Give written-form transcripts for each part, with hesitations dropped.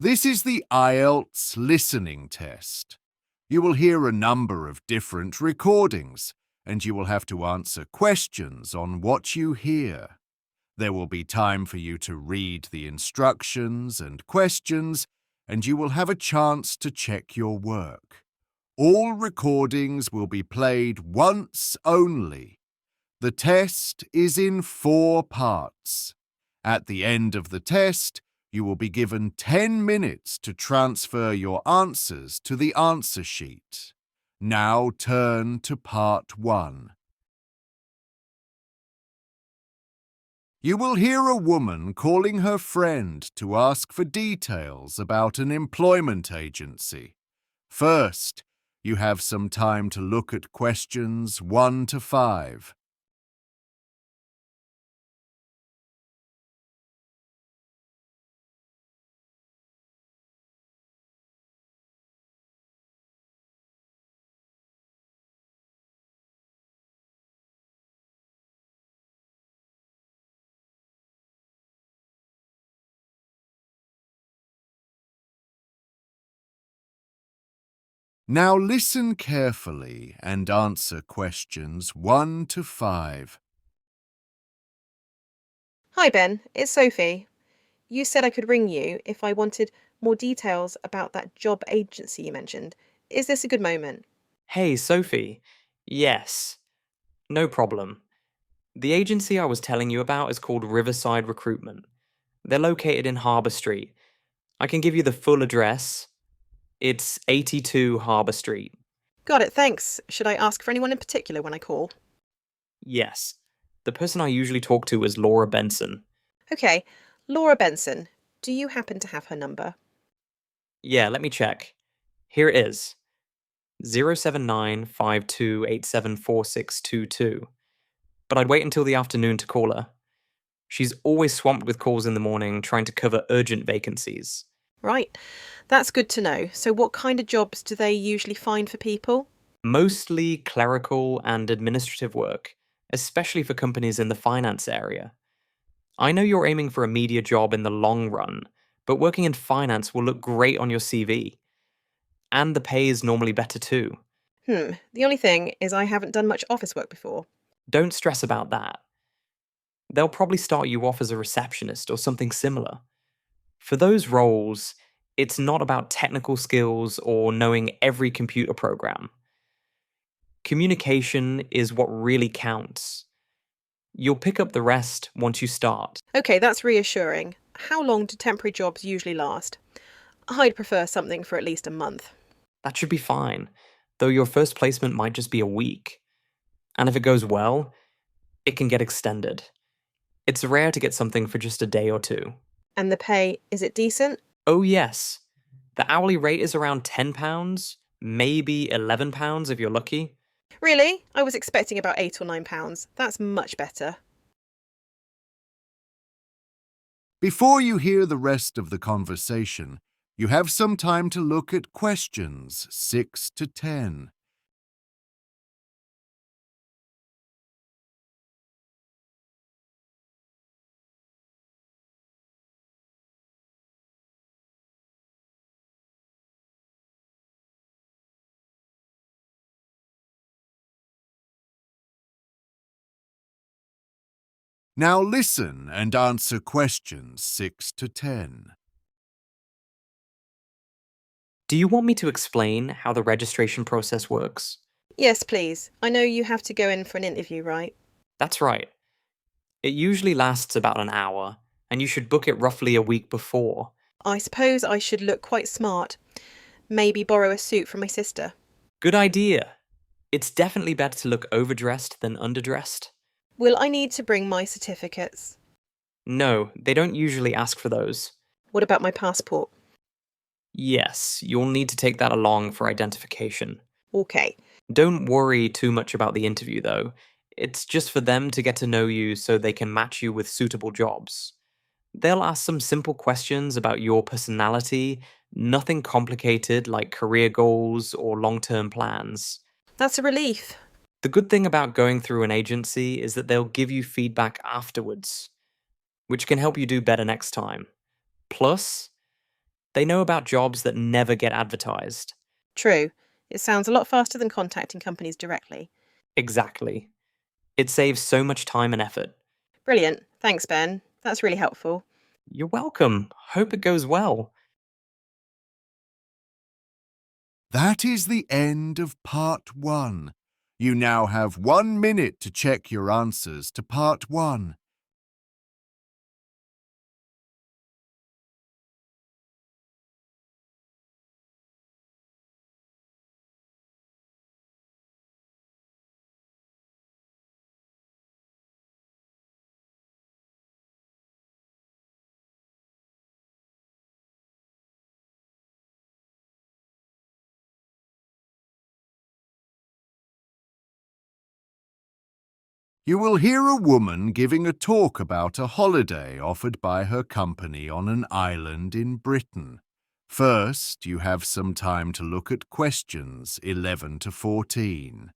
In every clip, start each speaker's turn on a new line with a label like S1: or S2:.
S1: This is the IELTS Listening Test. You will hear a number of different recordings, and you will have to answer questions on what you hear. There will be time for you to read the instructions and questions, and you will have a chance to check your work. All recordings will be played once only. The test is in 4 parts. At the end of the test, you will be given 10 minutes to transfer your answers to the answer sheet. Now turn to part 1. You will hear a woman calling her friend to ask for details about an employment agency. First, you have some time to look at questions 1 to 5. Now listen carefully and answer questions 1 to 5.
S2: Hi Ben, it's Sophie. You said I could ring you if I wanted more details about that job agency you mentioned. Is this a good moment?
S3: Hey, Sophie. Yes, no problem. The agency I was telling you about is called Riverside Recruitment. They're located in Harbour Street. I can give you the full address. It's 82 Harbour Street.
S2: Got it, thanks. Should I ask for anyone in particular when I call?
S3: Yes. The person I usually talk to is Laura Benson.
S2: Okay, Laura Benson. Do you happen to have her number?
S3: Yeah, let me check. Here it is. 07952874622. But I'd wait until the afternoon to call her. She's always swamped with calls in the morning trying to cover urgent vacancies.
S2: Right, that's good to know. So what kind of jobs do they usually find for people?
S3: Mostly clerical and administrative work, especially for companies in the finance area. I know you're aiming for a media job in the long run, but working in finance will look great on your CV. And the pay is normally better too.
S2: The only thing is I haven't done much office work before.
S3: Don't stress about that. They'll probably start you off as a receptionist or something similar. For those roles, it's not about technical skills or knowing every computer program. Communication is what really counts. You'll pick up the rest once you start.
S2: Okay, that's reassuring. How long do temporary jobs usually last? I'd prefer something for at least a month.
S3: That should be fine, though your first placement might just be a week. And if it goes well, it can get extended. It's rare to get something for just a day or two.
S2: And the pay, is it decent?
S3: Oh yes. The hourly rate is around £10, maybe £11 if you're lucky.
S2: Really? I was expecting about £8 or £9. That's much better.
S1: Before you hear the rest of the conversation, you have some time to look at questions 6 to 10. Now listen and answer questions 6 to 10.
S3: Do you want me to explain how the registration process works?
S2: Yes, please. I know you have to go in for an interview, right?
S3: That's right. It usually lasts about an hour, and you should book it roughly a week before.
S2: I suppose I should look quite smart. Maybe borrow a suit from my sister.
S3: Good idea. It's definitely better to look overdressed than underdressed.
S2: Will I need to bring my certificates?
S3: No, they don't usually ask for those.
S2: What about my passport?
S3: Yes, you'll need to take that along for identification.
S2: Okay.
S3: Don't worry too much about the interview, though. It's just for them to get to know you so they can match you with suitable jobs. They'll ask some simple questions about your personality, nothing complicated like career goals or long-term plans.
S2: That's a relief.
S3: The good thing about going through an agency is that they'll give you feedback afterwards, which can help you do better next time. Plus, They know about jobs that never get advertised.
S2: True. It sounds a lot faster than contacting companies directly.
S3: Exactly. It saves so much time and effort.
S2: Brilliant. Thanks, Ben. That's really helpful.
S3: You're welcome. Hope it goes well.
S1: That is the end of part 1. You now have 1 minute to check your answers to part 1. You will hear a woman giving a talk about a holiday offered by her company on an island in Britain. First, you have some time to look at questions 11 to 14.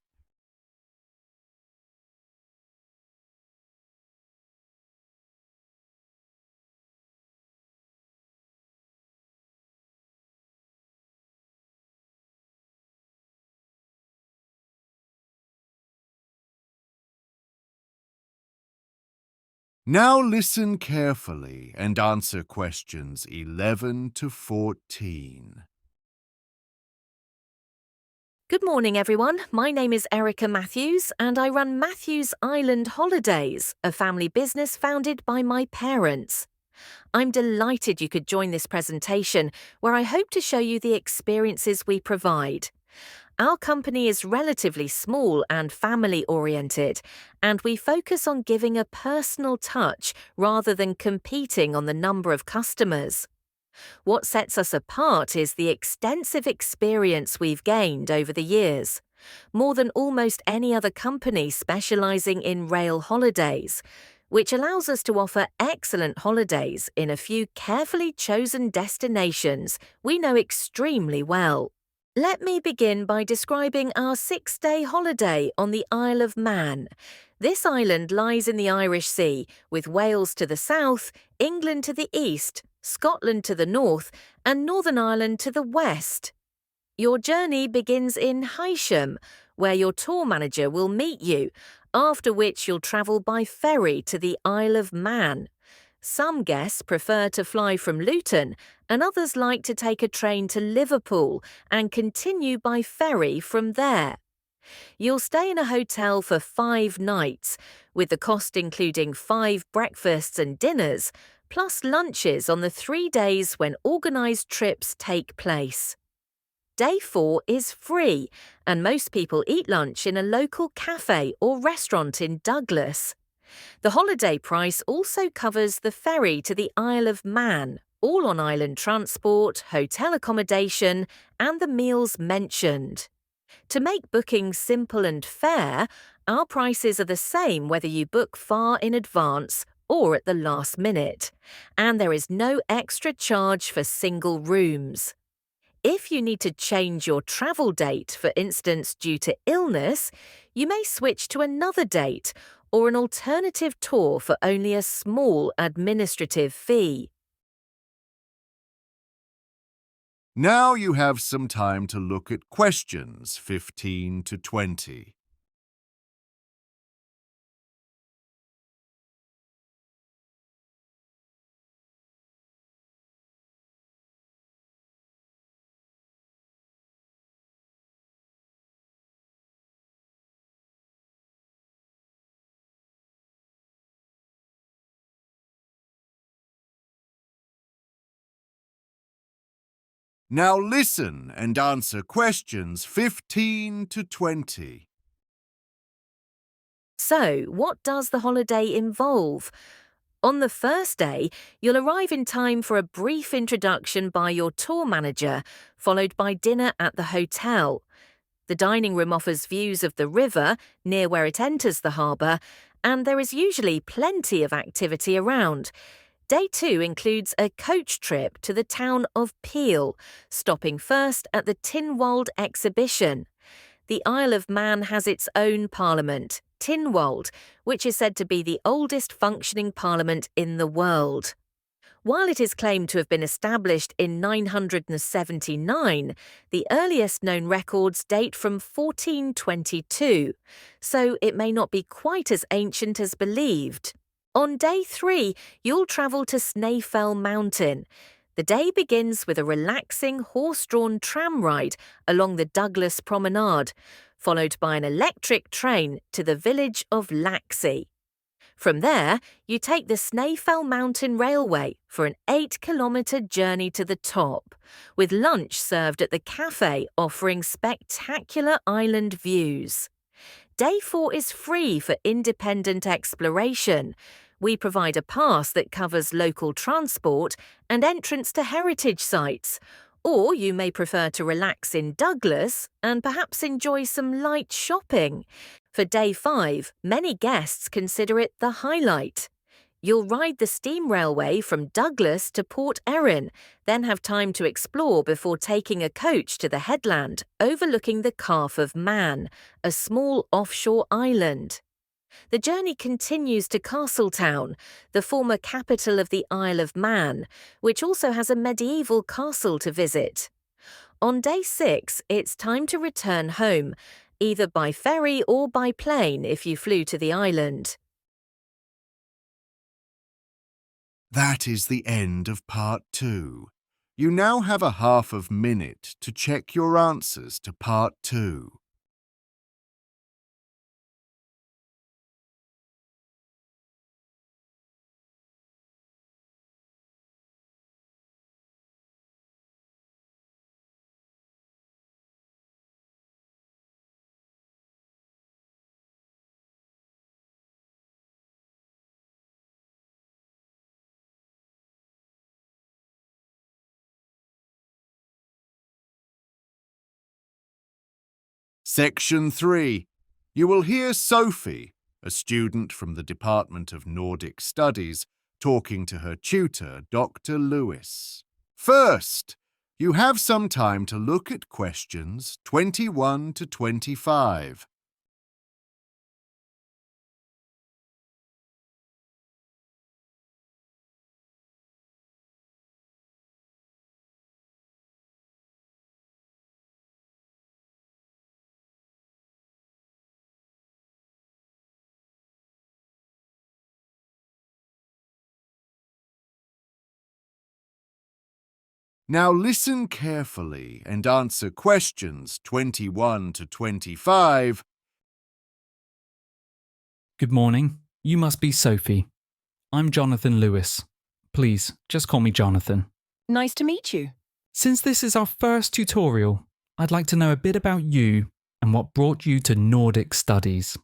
S1: Now listen carefully and answer questions 11 to 14.
S4: Good morning, everyone. My name is Erica Matthews, and I run Matthews Island Holidays, a family business founded by my parents. I'm delighted you could join this presentation, where I hope to show you the experiences we provide. Our company is relatively small and family-oriented, and we focus on giving a personal touch rather than competing on the number of customers. What sets us apart is the extensive experience we've gained over the years. More than almost any other company specializing in rail holidays, which allows us to offer excellent holidays in a few carefully chosen destinations we know extremely well. Let me begin by describing our 6-day holiday on the Isle of Man. This island lies in the Irish Sea, with Wales to the south, England to the east, Scotland to the north, and Northern Ireland to the west. Your journey begins in Heysham, where your tour manager will meet you, after which you'll travel by ferry to the Isle of Man. Some guests prefer to fly from Luton, and others like to take a train to Liverpool and continue by ferry from there. You'll stay in a hotel for 5 nights, with the cost including 5 breakfasts and dinners, plus lunches on the 3 days when organised trips take place. Day 4 is free, and most people eat lunch in a local cafe or restaurant in Douglas. The holiday price also covers the ferry to the Isle of Man, all on island transport, hotel accommodation, and the meals mentioned. To make booking simple and fair, our prices are the same whether you book far in advance or at the last minute, and there is no extra charge for single rooms. If you need to change your travel date, for instance due to illness, you may switch to another date or an alternative tour for only a small administrative fee.
S1: Now you have some time to look at questions 15 to 20. Now listen and answer questions 15 to 20.
S4: So, what does the holiday involve? On the first day, you'll arrive in time for a brief introduction by your tour manager, followed by dinner at the hotel. The dining room offers views of the river near where it enters the harbour, and there is usually plenty of activity around. Day 2 includes a coach trip to the town of Peel, stopping first at the Tynwald exhibition. The Isle of Man has its own parliament, Tynwald, which is said to be the oldest functioning parliament in the world. While it is claimed to have been established in 979, the earliest known records date from 1422, so it may not be quite as ancient as believed. On day 3, you'll travel to Snaefell Mountain. The day begins with a relaxing horse-drawn tram ride along the Douglas Promenade, followed by an electric train to the village of Laxey. From there, you take the Snaefell Mountain Railway for an 8-kilometre journey to the top, with lunch served at the cafe offering spectacular island views. Day 4 is free for independent exploration. We provide a pass that covers local transport and entrance to heritage sites. Or you may prefer to relax in Douglas and perhaps enjoy some light shopping. For Day 5, many guests consider it the highlight. You'll ride the steam railway from Douglas to Port Erin, then have time to explore before taking a coach to the headland overlooking the Calf of Man, a small offshore island. The journey continues to Castletown, the former capital of the Isle of Man, which also has a medieval castle to visit. On Day 6, it's time to return home, either by ferry or by plane if you flew to the island.
S1: That is the end of Part 2. You now have a half of minute to check your answers to Part 2. Section 3. You will hear Sophie, a student from the Department of Nordic Studies, talking to her tutor, Dr. Lewis. First, you have some time to look at questions 21 to 25. Now listen carefully and answer questions 21 to 25.
S5: Good morning. You must be Sophie. I'm Jonathan Lewis. Please, just call me Jonathan.
S6: Nice to meet you.
S5: Since this is our first tutorial, I'd like to know a bit about you and what brought you to Nordic studies.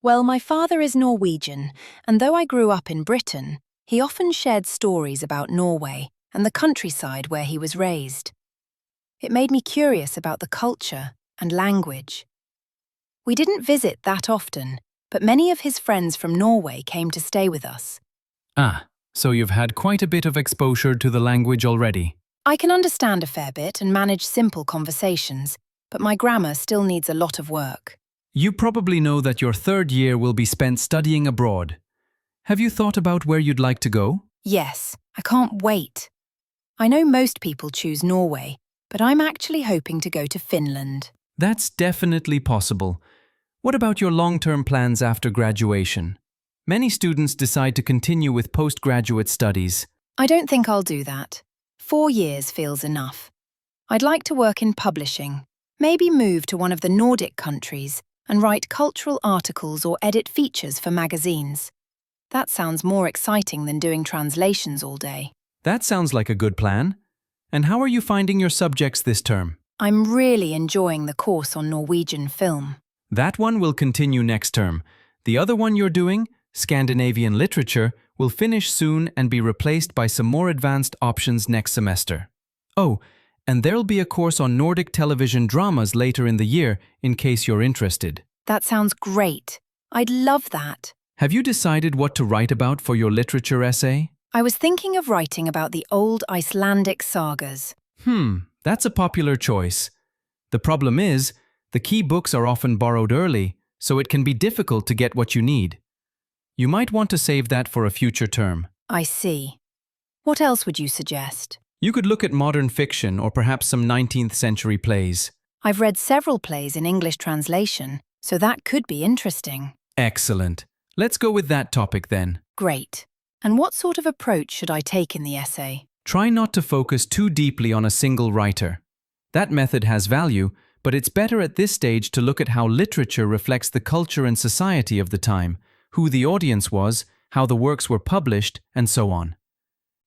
S6: Well, my father is Norwegian, and though I grew up in Britain, he often shared stories about Norway and the countryside where he was raised. It made me curious about the culture and language. We didn't visit that often, but many of his friends from Norway came to stay with us.
S5: Ah, so you've had quite a bit of exposure to the language already.
S6: I can understand a fair bit and manage simple conversations, but my grammar still needs a lot of work.
S5: You probably know that your third year will be spent studying abroad. Have you thought about where you'd like to go?
S6: Yes, I can't wait. I know most people choose Norway, but I'm actually hoping to go to Finland.
S5: That's definitely possible. What about your long-term plans after graduation? Many students decide to continue with postgraduate studies.
S6: I don't think I'll do that. 4 years feels enough. I'd like to work in publishing, maybe move to one of the Nordic countries and write cultural articles or edit features for magazines. That sounds more exciting than doing translations all day.
S5: That sounds like a good plan. And how are you finding your subjects this term?
S6: I'm really enjoying the course on Norwegian film.
S5: That one will continue next term. The other one you're doing, Scandinavian literature, will finish soon and be replaced by some more advanced options next semester. Oh, and there'll be a course on Nordic television dramas later in the year in case you're interested.
S6: That sounds great. I'd love that.
S5: Have you decided what to write about for your literature essay?
S6: I was thinking of writing about the old Icelandic sagas.
S5: That's a popular choice. The problem is, the key books are often borrowed early, so it can be difficult to get what you need. You might want to save that for a future term.
S6: I see. What else would you suggest?
S5: You could look at modern fiction or perhaps some 19th century plays.
S6: I've read several plays in English translation, so that could be interesting.
S5: Excellent. Let's go with that topic then.
S6: Great. And what sort of approach should I take in the essay?
S5: Try not to focus too deeply on a single writer. That method has value, but it's better at this stage to look at how literature reflects the culture and society of the time, who the audience was, how the works were published, and so on.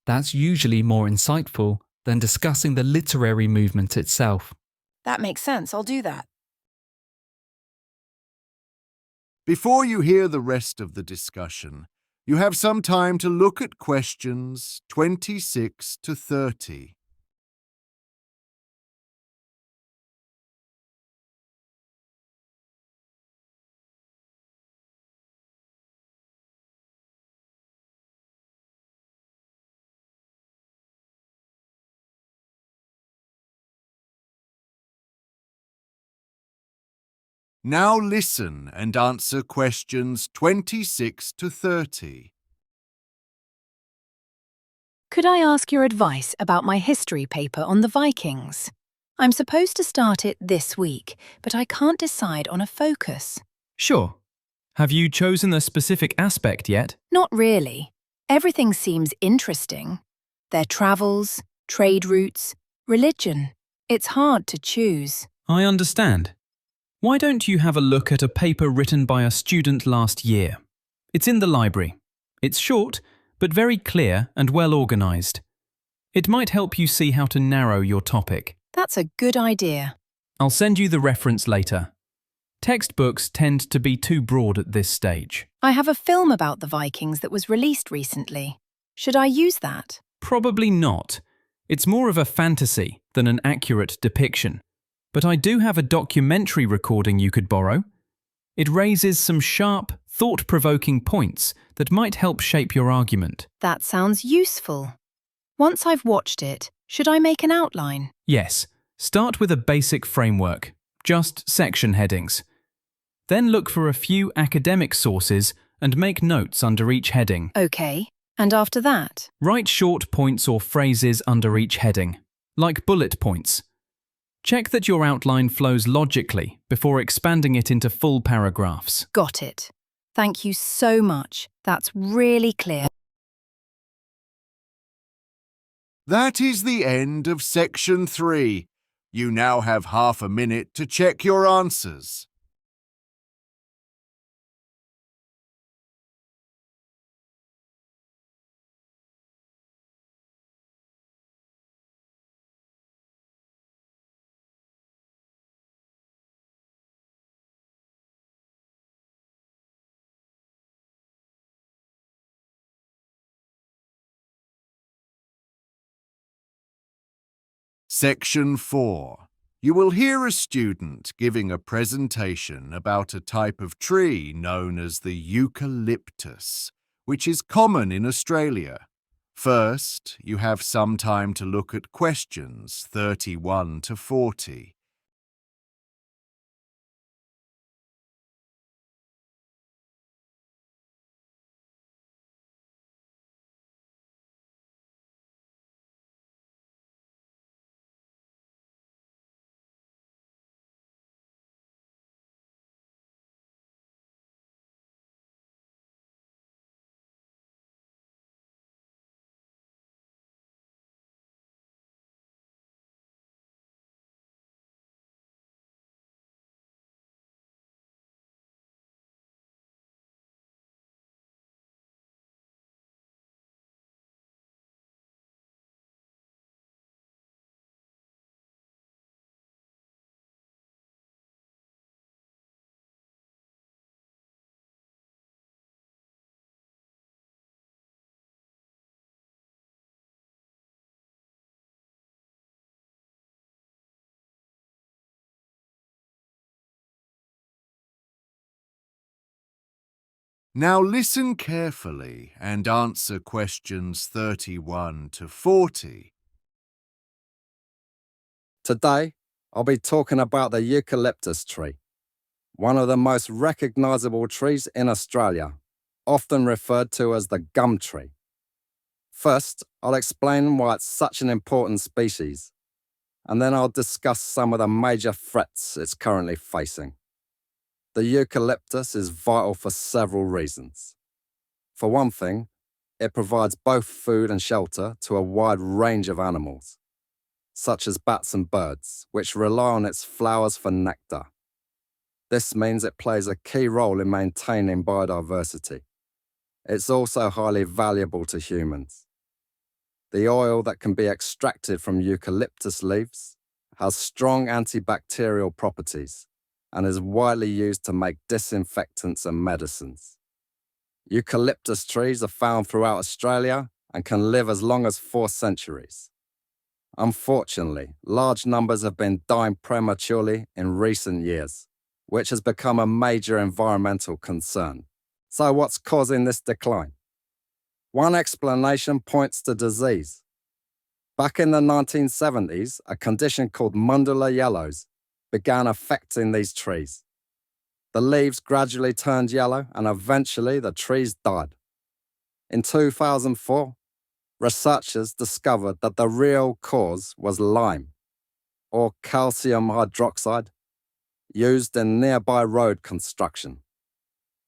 S7: That's usually more insightful than discussing the literary movement itself.
S6: That makes sense. I'll do that.
S1: Before you hear the rest of the discussion, you have some time to look at questions 26 to 30. Now listen and answer questions 26 to 30.
S6: Could I ask your advice about my history paper on the Vikings? I'm supposed to start it this week, but I can't decide on a focus.
S5: Sure. Have you chosen a specific aspect yet?
S6: Not really. Everything seems interesting. Their travels, trade routes, religion. It's hard to choose.
S5: I understand. Why don't you have a look at a paper written by a student last year? It's in the library. It's short, but very clear and well organized. It might help you see how to narrow your topic.
S6: That's a good idea.
S5: I'll send you the reference later. Textbooks tend to be too broad at this stage.
S6: I have a film about the Vikings that was released recently. Should I use that?
S5: Probably not. It's more of a fantasy than an accurate depiction. But I do have a documentary recording you could borrow. It raises some sharp, thought-provoking points that might help shape your argument.
S6: That sounds useful. Once I've watched it, should I make an outline?
S5: Yes, start with a basic framework, just section headings. Then look for a few academic sources and make notes under each heading.
S6: Okay, and after that?
S5: Write short points or phrases under each heading, like bullet points. Check that your outline flows logically before expanding it into full paragraphs.
S6: Got it. Thank you so much. That's really clear.
S1: That is the end of section 3. You now have half a minute to check your answers. Section 4. You will hear a student giving a presentation about a type of tree known as the eucalyptus, which is common in Australia. First, you have some time to look at questions 31 to 40. Now listen carefully and answer questions 31 to 40.
S8: Today, I'll be talking about the eucalyptus tree, one of the most recognizable trees in Australia, often referred to as the gum tree. First, I'll explain why it's such an important species, and then I'll discuss some of the major threats it's currently facing. The eucalyptus is vital for several reasons. For one thing, it provides both food and shelter to a wide range of animals, such as bats and birds, which rely on its flowers for nectar. This means it plays a key role in maintaining biodiversity. It's also highly valuable to humans. The oil that can be extracted from eucalyptus leaves has strong antibacterial properties and is widely used to make disinfectants and medicines. Eucalyptus trees are found throughout Australia and can live as long as 4 centuries. Unfortunately, large numbers have been dying prematurely in recent years, which has become a major environmental concern. So what's causing this decline? One explanation points to disease. Back in the 1970s, a condition called Mundula yellows began affecting these trees. The leaves gradually turned yellow and eventually the trees died. In 2004, researchers discovered that the real cause was lime, or calcium hydroxide, used in nearby road construction.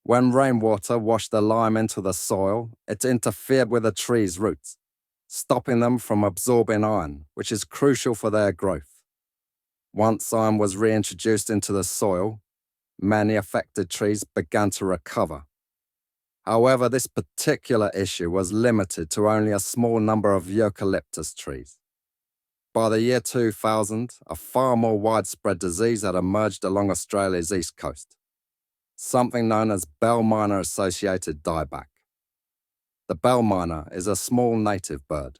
S8: When rainwater washed the lime into the soil, it interfered with the tree's roots, stopping them from absorbing iron, which is crucial for their growth. Once iron was reintroduced into the soil, many affected trees began to recover. However, this particular issue was limited to only a small number of eucalyptus trees. By the year 2000, a far more widespread disease had emerged along Australia's east coast, something known as bell miner-associated dieback. The bell miner is a small native bird,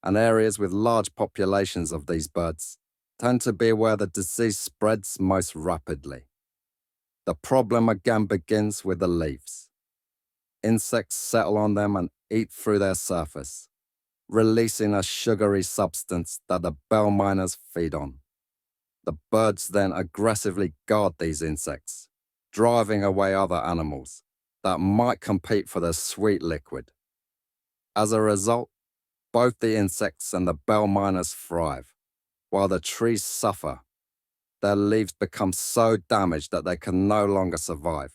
S8: and areas with large populations of these birds tend to be where the disease spreads most rapidly. The problem again begins with the leaves. Insects settle on them and eat through their surface, releasing a sugary substance that the bell miners feed on. The birds then aggressively guard these insects, driving away other animals that might compete for the sweet liquid. As a result, both the insects and the bell miners thrive, while the trees suffer. Their leaves become so damaged that they can no longer survive.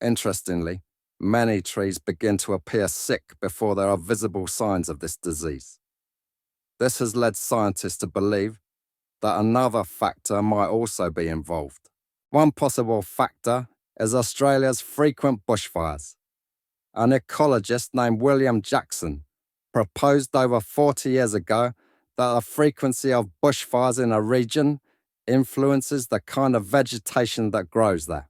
S8: Interestingly, many trees begin to appear sick before there are visible signs of this disease. This has led scientists to believe that another factor might also be involved. One possible factor is Australia's frequent bushfires. An ecologist named William Jackson proposed over 40 years ago that the frequency of bushfires in a region influences the kind of vegetation that grows there.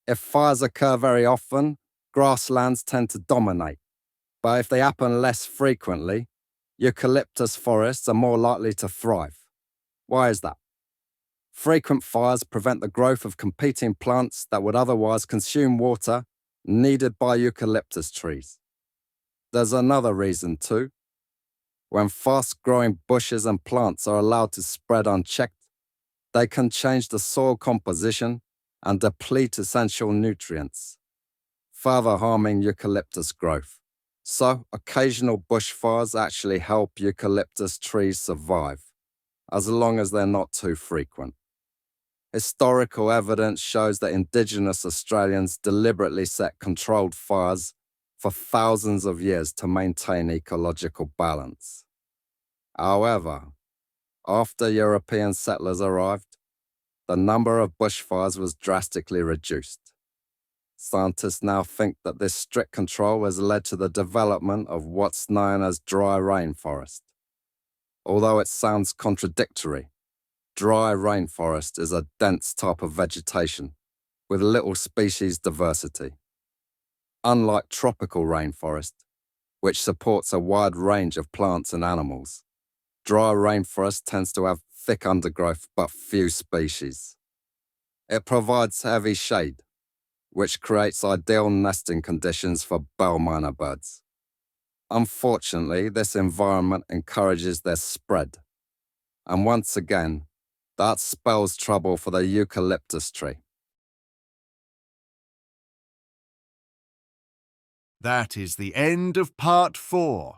S8: If fires occur very often, grasslands tend to dominate, but if they happen less frequently, eucalyptus forests are more likely to thrive. Why is that? Frequent fires prevent the growth of competing plants that would otherwise consume water needed by eucalyptus trees. There's another reason too. When fast-growing bushes and plants are allowed to spread unchecked, they can change the soil composition and deplete essential nutrients, further harming eucalyptus growth. So, occasional bushfires actually help eucalyptus trees survive, as long as they're not too frequent. Historical evidence shows that Indigenous Australians deliberately set controlled fires for thousands of years to maintain ecological balance. However, after European settlers arrived, the number of bushfires was drastically reduced. Scientists now think that this strict control has led to the development of what's known as dry rainforest. Although it sounds contradictory, dry rainforest is a dense type of vegetation with little species diversity. Unlike tropical rainforest, which supports a wide range of plants and animals, dry rainforest tends to have thick undergrowth but few species. It provides heavy shade, which creates ideal nesting conditions for bell miner birds. Unfortunately, this environment encourages their spread. And once again, that spells trouble for the eucalyptus tree.
S1: That is the end of part 4.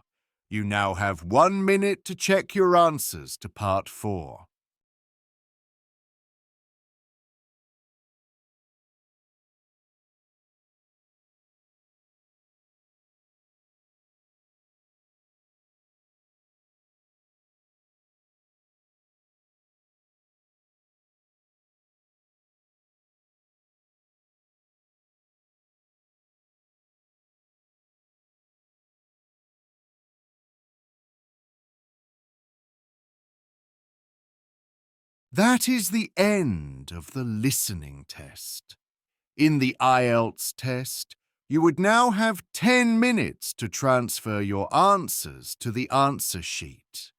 S1: You now have 1 minute to check your answers to Part 4. That is the end of the listening test. In the IELTS test, you would now have 10 minutes to transfer your answers to the answer sheet.